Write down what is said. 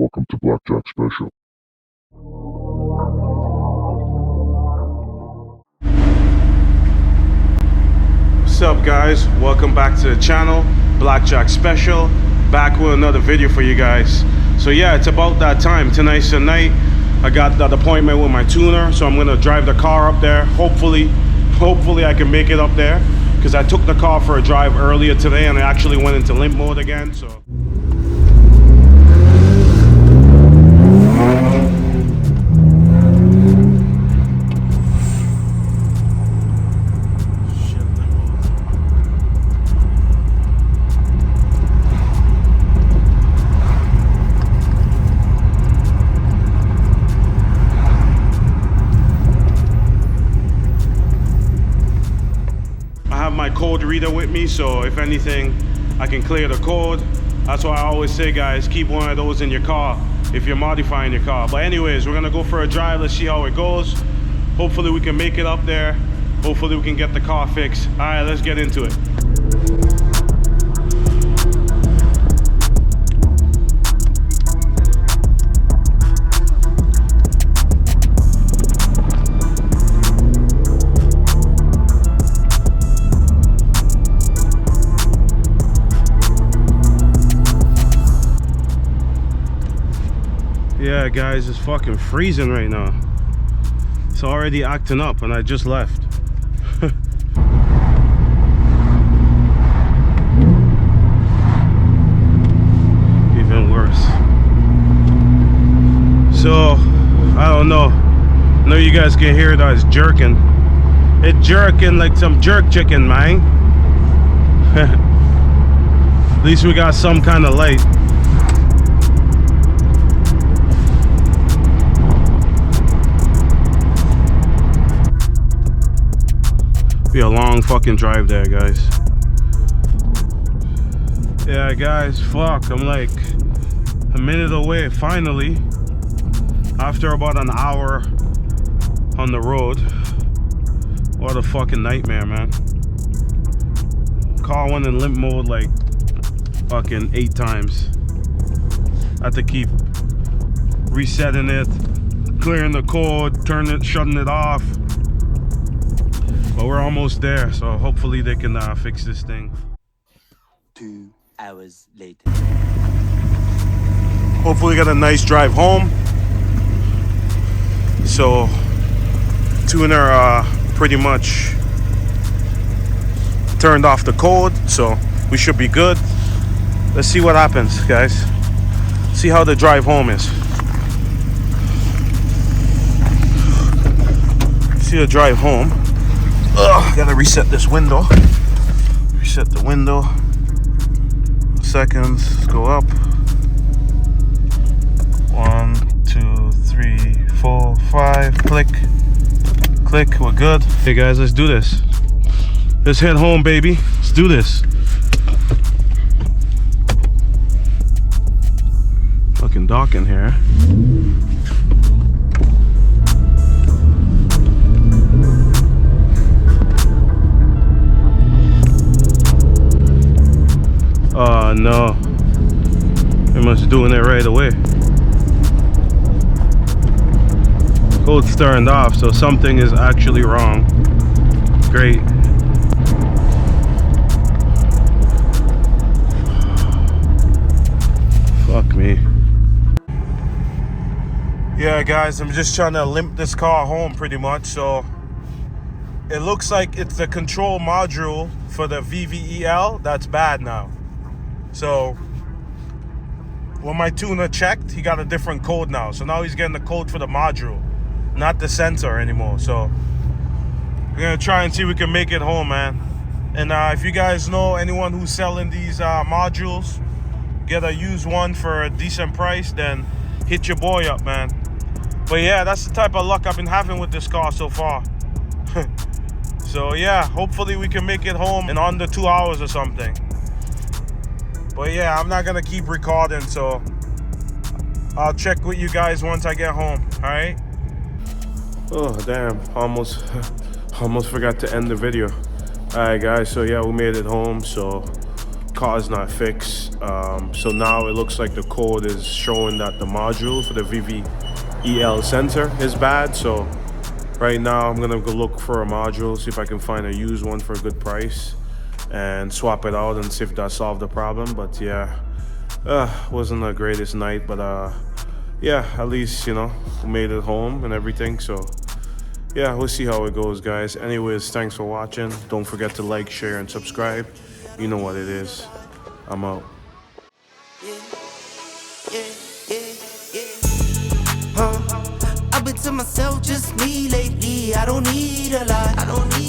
Welcome to Blackjack Special. What's up, guys? Welcome back to the channel, Blackjack Special. Back with another video for you guys. So yeah, it's about that time. Tonight's the night. I got that appointment with my tuner, so I'm gonna drive the car up there. Hopefully I can make it up there, because I took the car for a drive earlier today and I actually went into limp mode again. So my code reader with me, so if anything I can clear the code. That's why I always say, guys, keep one of those in your car if you're modifying your car. But anyways, we're gonna go for a drive. Let's see how it goes. Hopefully we can make it up there. Hopefully we can get the car fixed. All right, let's get into it. Yeah, guys, it's fucking freezing right now. It's already acting up and I just left. Even worse. So, I don't know. I know you guys can hear that it's jerking. It's jerking like some jerk chicken, man. At least we got some kind of light. Be a long fucking drive there, guys. Yeah, guys, fuck, I'm like a minute away finally, after about an hour on the road. What a fucking nightmare, man. Car went in limp mode like fucking 8 times. I had to keep resetting it, clearing the code, turning it, shutting it off. But we're almost there, so hopefully they can fix this thing. 2 hours later. Hopefully we got a nice drive home. So tuner pretty much turned off the code, so we should be good. Let's see what happens, guys. See how the drive home is. See the drive home. Ugh, gotta reset this window. Reset the window. Seconds, let's go up. 1, 2, 3, 4, 5. Click. Click, we're good. Hey guys, let's do this. Let's head home, baby. Let's do this. Fucking dark in here. Oh no, they must be doing it right away. Code's turned off, so something is actually wrong. Great. Fuck me. Yeah, guys, I'm just trying to limp this car home pretty much. So it looks like it's the control module for the Vvel that's bad now. So when my tuner checked, he got a different code now. So now he's getting the code for the module, not the sensor anymore. So we're gonna try and see if we can make it home, man. And if you guys know anyone who's selling these modules, get a used one for a decent price, then hit your boy up, man. But yeah, that's the type of luck I've been having with this car so far. So yeah, hopefully we can make it home in under 2 hours or something. But yeah, I'm not gonna keep recording, so I'll check with you guys once I get home. All right. Oh damn, almost forgot to end the video. All right, guys, so yeah, we made it home. So car's not fixed. So now it looks like the code is showing that the module for the VVEL sensor is bad. So right now I'm gonna go look for a module, see if I can find a used one for a good price and swap it out and see if that solved the problem. But yeah, wasn't the greatest night, but yeah, at least, you know, we made it home and everything. So yeah, we'll see how it goes, guys. Anyways, thanks for watching. Don't forget to like, share, and subscribe. You know what it is. I'm out. I've been to myself, just me lately. I don't need a lot.